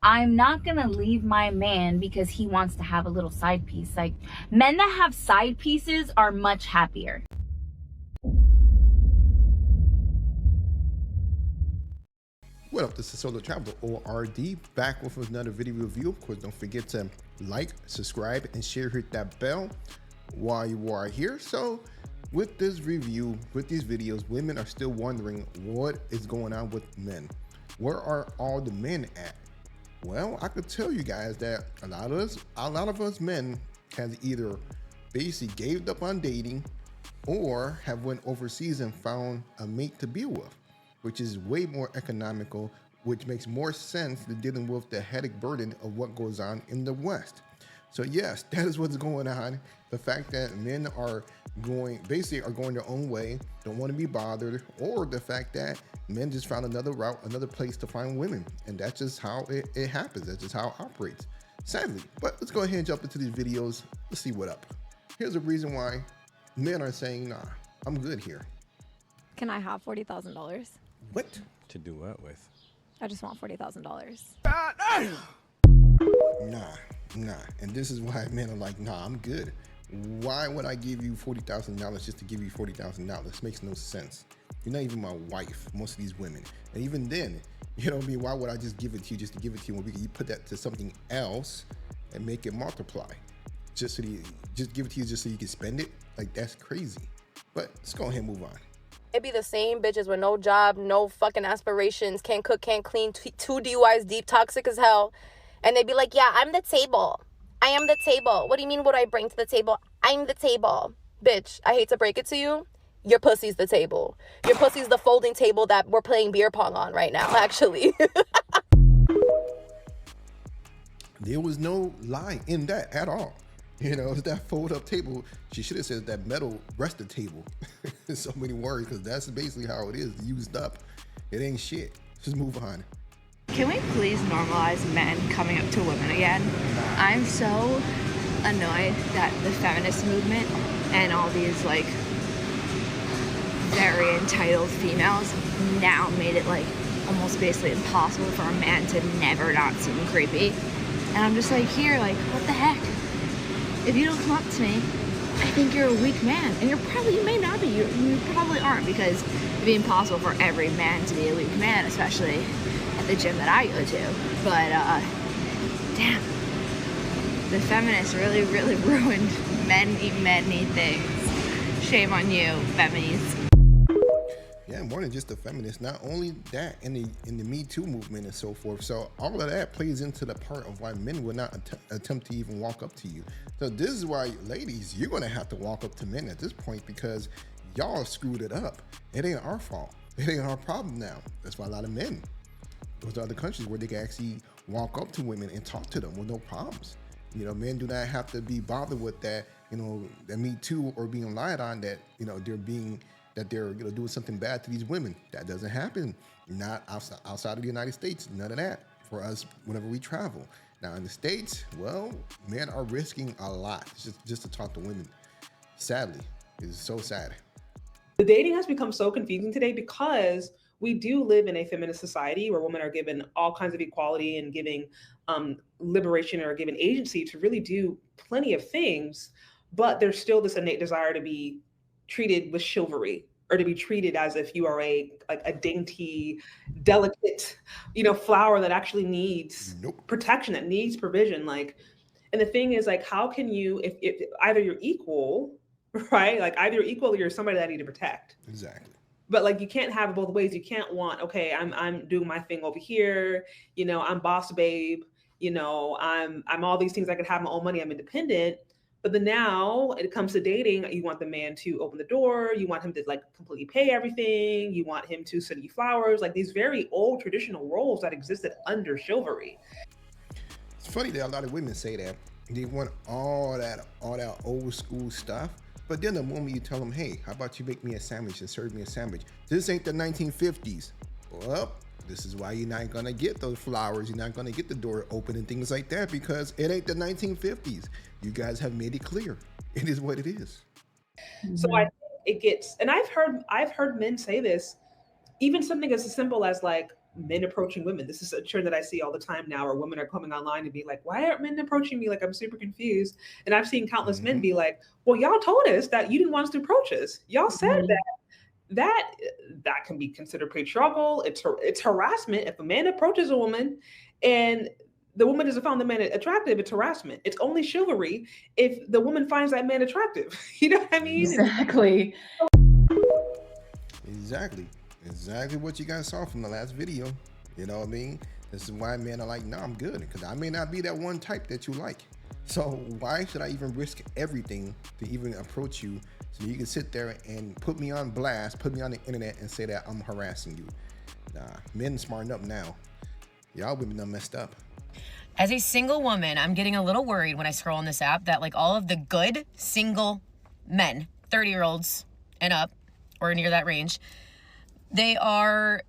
I'm not gonna leave my man because he wants to have a little side piece. Like, men that have side pieces are much happier. What up, this is Solo Traveler ORD, back with another video review. Of course, don't forget to like, subscribe, and share, hit that bell while you are here. So with this review, with these videos, women are still wondering what is going on with men. Where are all the men at? Well, I could tell you guys that a lot of us men has either basically gave up on dating or have went overseas and found a mate to be with, which is way more economical, which makes more sense than dealing with the headache burden of what goes on in the West. So yes, that is what's going on. The fact that men are going their own way, don't want to be bothered, or the fact that men just found another route, another place to find women. And that's just how it happens. That's just how it operates, sadly. But let's go ahead and jump into these videos. Let's see what up. Here's a reason why men are saying, nah, I'm good here. Can I have $40,000? What? To do what with? I just want $40,000. Nah. And this is why men are like, nah, I'm good. Why would I give you $40,000 just to give you $40,000? Makes no sense. You're not even my wife, most of these women. And even then, you know what I mean? Why would I just give it to you just to give it to you when you put that to something else and make it multiply? Just give it to you just so you can spend it? Like, that's crazy. But let's go ahead and move on. It be the same bitches with no job, no fucking aspirations, can't cook, can't clean, 2 DUIs deep, toxic as hell. And they be like, yeah, I'm the table. I am the table. What do you mean what I bring to the table? I'm the table. Bitch, I hate to break it to you. Your pussy's the table. Your pussy's the folding table that we're playing beer pong on right now, actually. There was no lie in that at all. You know, it's that fold up table. She should have said that metal rested table. So many words, because that's basically how it is. Used up. It ain't shit. Just move on. Can we please normalize men coming up to women again? I'm so annoyed that the feminist movement and all these like very entitled females now made it like almost basically impossible for a man to never not seem creepy. And I'm just like, here, like, what the heck? If you don't come up to me, I think you're a weak man. And you may not be. You probably aren't, because it'd be impossible for every man to be a weak man, especially at the gym that I go to. But, damn. The feminists really, really ruined men need things. Shame on you, feminists. Yeah, more than just the feminists. Not only that, in the Me Too movement and so forth. So all of that plays into the part of why men would not attempt to even walk up to you. So this is why, ladies, you're going to have to walk up to men at this point, because y'all screwed it up. It ain't our fault. It ain't our problem now. That's why a lot of men go to other countries where they can actually walk up to women and talk to them with no problems. You know, men do not have to be bothered with that, you know, that Me Too or being lied on, that, you know, they're doing something bad to these women. That doesn't happen. Not outside of the United States. None of that for us whenever we travel. Now in the States, well, men are risking a lot just to talk to women. Sadly, it's so sad. The dating has become so confusing today because we do live in a feminist society where women are given all kinds of equality and giving liberation or given agency to really do plenty of things, but there's still this innate desire to be treated with chivalry, or to be treated as if you are a dainty, delicate, you know, flower that actually needs protection, that needs provision. Like, and the thing is, like, how can you, if either you're equal, right? Like either you're equal or you're somebody that I need to protect. Exactly. But like, you can't have it both ways. You can't want, okay, I'm doing my thing over here. You know, I'm boss babe. You know, I'm all these things. I can have my own money. I'm independent. But then now it comes to dating, you want the man to open the door. You want him to like completely pay everything. You want him to send you flowers, like these very old traditional roles that existed under chivalry. It's funny that a lot of women say that they want all that old school stuff. But then the moment you tell them, hey, how about you make me a sandwich and serve me a sandwich? This ain't the 1950s. Well, this is why you're not gonna get those flowers. You're not gonna get the door open and things like that, because it ain't the 1950s. You guys have made it clear. It is what it is. So I think it gets, and I've heard men say this, even something as simple as like, men approaching women. This is a trend that I see all the time now, where women are coming online and be like, why aren't men approaching me? Like, I'm super confused. And I've seen countless men be like, well, y'all told us that you didn't want us to approach us. Y'all said that can be considered patriarchal. It's harassment. If a man approaches a woman and the woman doesn't find the man attractive, it's harassment. It's only chivalry if the woman finds that man attractive. You know what I mean? Exactly. Exactly what you guys saw from the last video. You know what I mean? This is why men are like, no, I'm good, because I may not be that one type that you like. So why should I even risk everything to even approach you, so you can sit there and put me on blast, put me on the internet and say that I'm harassing you? Nah, men smarten up now. Y'all women done messed up. As a single woman, I'm getting a little worried when I scroll on this app that like all of the good single men, 30-year-olds and up, or near that range, they are,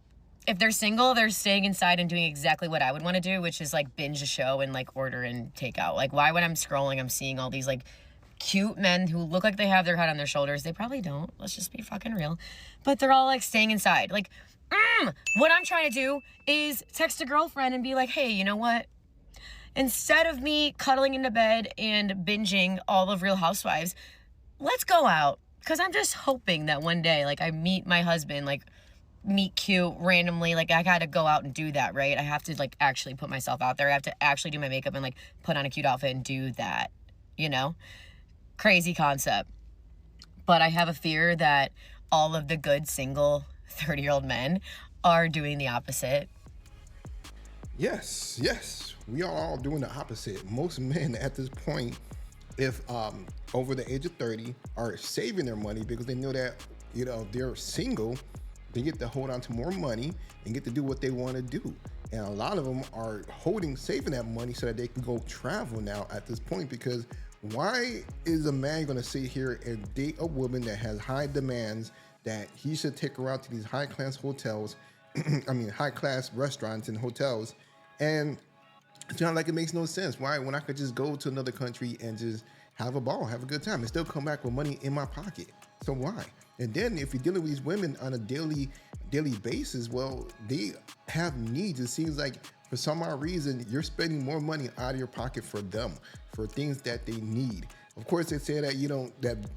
if they're single, they're staying inside and doing exactly what I would want to do, which is like binge a show and like order and take out. Like, why when I'm scrolling, I'm seeing all these like cute men who look like they have their head on their shoulders. They probably don't. Let's just be fucking real. But they're all like staying inside. Like, what I'm trying to do is text a girlfriend and be like, hey, you know what? Instead of me cuddling into bed and binging all of Real Housewives, let's go out. Because I'm just hoping that one day, like, I meet my husband, like, meet cute randomly. Like, I gotta go out and do that, right? I have to, like, actually put myself out there. I have to actually do my makeup and, like, put on a cute outfit and do that, you know? Crazy concept. But I have a fear that all of the good single 30-year-old men are doing the opposite. Yes. We are all doing the opposite. Most men at this point, if over the age of 30, are saving their money because they know that, you know, they're single, they get to hold on to more money and get to do what they want to do. And a lot of them are saving that money so that they can go travel now at this point, because why is a man going to sit here and date a woman that has high demands, that he should take her out to these high-class hotels, high-class restaurants and hotels, and it's not like it makes no sense. Why? When I could just go to another country and just have a ball, have a good time, and still come back with money in my pocket. So why? And then if you're dealing with these women on a daily basis, well, they have needs. It seems like for some odd reason, you're spending more money out of your pocket for them, for things that they need. Of course, they say that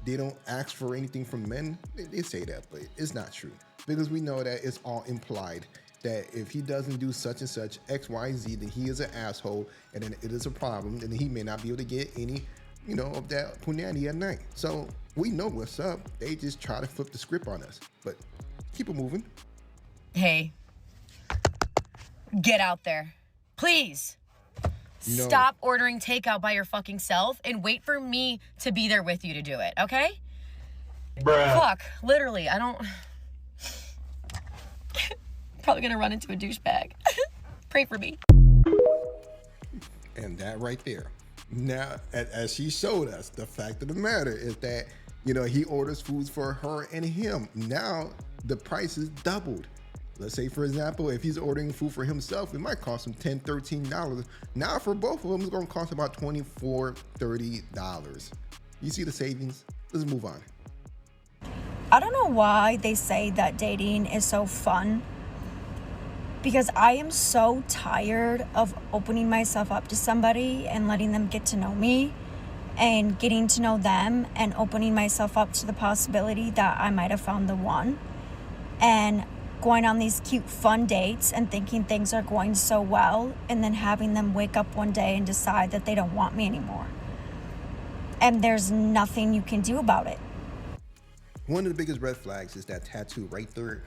they don't ask for anything from men. They say that, but it's not true, because we know that it's all implied, that if he doesn't do such and such X, Y, Z, then he is an asshole, and then it is a problem, and he may not be able to get any, of that punani at night. So we know what's up. They just try to flip the script on us, but keep it moving. Hey, get out there. Please. Stop ordering takeout by your fucking self and wait for me to be there with you to do it, okay? Bruh. Fuck, literally, I don't... Probably gonna run into a douchebag. Pray for me. And that right there. Now, as she showed us, the fact of the matter is that, he orders foods for her and him. Now, the price is doubled. Let's say, for example, if he's ordering food for himself, it might cost him $10, $13. Now, for both of them, it's gonna cost about $24, $30. You see the savings? Let's move on. I don't know why they say that dating is so fun, because I am so tired of opening myself up to somebody and letting them get to know me and getting to know them and opening myself up to the possibility that I might have found the one, and going on these cute fun dates and thinking things are going so well, and then having them wake up one day and decide that they don't want me anymore. And there's nothing you can do about it. One of the biggest red flags is that tattoo right there,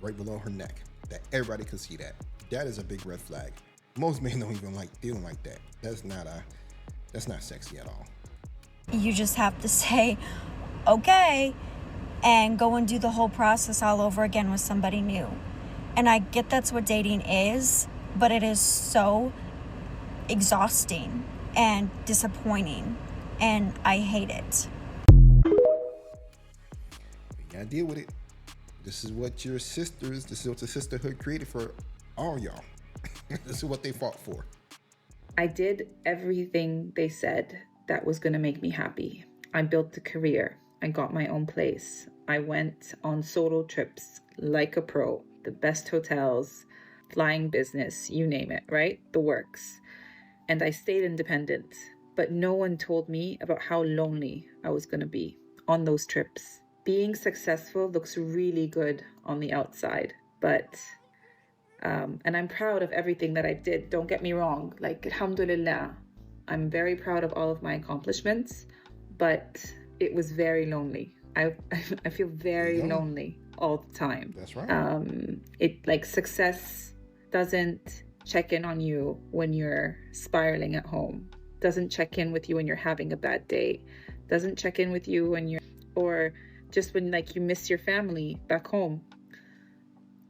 right below her neck, that everybody can see that. That is a big red flag. Most men don't even like dealing like that. That's not sexy at all. You just have to say, okay, and go and do the whole process all over again with somebody new. And I get that's what dating is, but it is so exhausting and disappointing, and I hate it. You gotta deal with it. This is what the sisterhood created for all y'all. This is what they fought for. I did everything they said that was gonna make me happy. I built a career. I got my own place. I went on solo trips like a pro, the best hotels, flying business, you name it, right? The works. And I stayed independent, but no one told me about how lonely I was going to be on those trips. Being successful looks really good on the outside, but and I'm proud of everything that I did. Don't get me wrong. Like, alhamdulillah, I'm very proud of all of my accomplishments, but it was very lonely. I feel very lonely all the time. That's right. It like success doesn't check in on you when you're spiraling at home. Doesn't check in with you when you're having a bad day. Doesn't check in with you when you're, or just when like you miss your family back home.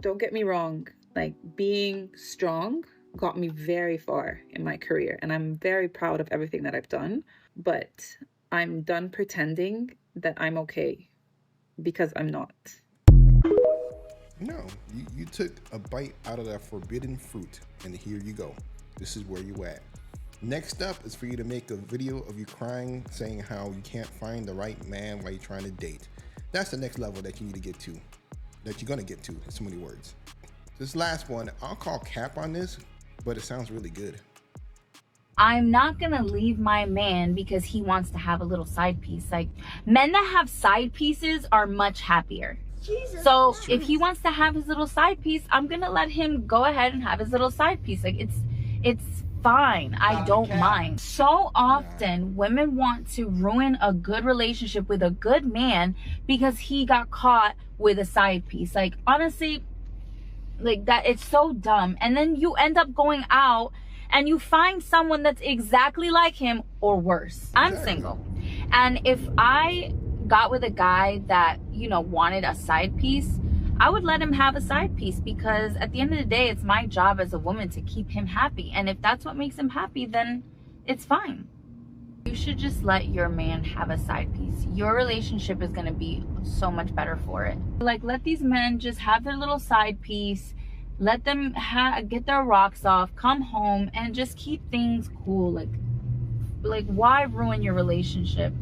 Don't get me wrong. Like, being strong got me very far in my career, and I'm very proud of everything that I've done, but I'm done pretending that I'm okay, because I'm not. No, you took a bite out of that forbidden fruit, and here you go. This is where you at. Next up is for you to make a video of you crying, saying how you can't find the right man while you're trying to date. That's the next level that you need to get to, that you're gonna get to, in so many words. This last one, I'll call cap on this, but it sounds really good. I'm not gonna leave my man because he wants to have a little side piece. Like, men that have side pieces are much happier. Jesus, so if he wants to have his little side piece, I'm gonna let him go ahead and have his little side piece. Like, it's fine. I don't mind. So often women want to ruin a good relationship with a good man because he got caught with a side piece. Like, honestly, like, that, it's so dumb. And then you end up going out and you find someone that's exactly like him or worse. I'm single, and if I got with a guy that, you know, wanted a side piece, I would let him have a side piece, because at the end of the day, it's my job as a woman to keep him happy. And if that's what makes him happy, then it's fine. You should just let your man have a side piece. Your relationship is going to be so much better for it. Like, let these men just have their little side piece. Let them get their rocks off, come home, and just keep things cool. Like why ruin your relationship?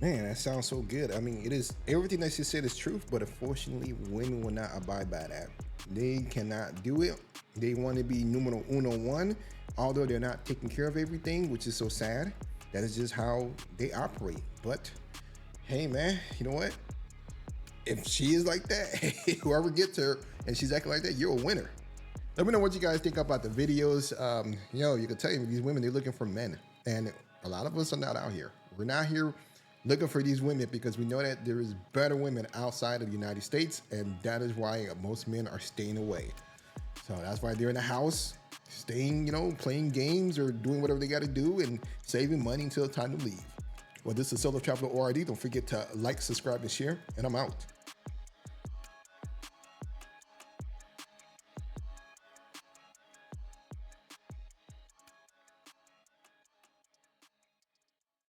Man, that sounds so good. I mean, it is, everything that she said is truth, but unfortunately, women will not abide by that. They cannot do it. They want to be numero one, although they're not taking care of everything, which is so sad. That is just how they operate. But hey, man, you know what? If she is like that, whoever gets her and she's acting like that, you're a winner. Let me know what you guys think about the videos. You know, you can tell you, these women, they're looking for men, and a lot of us are not out here. We're not here looking for these women because we know that there is better women outside of the United States, and that is why most men are staying away. So that's why they're in the house, staying, you know, playing games or doing whatever they got to do and saving money until it's time to leave. Well, this is Solo Traveler ORD. Don't forget to like, subscribe, and share, and I'm out.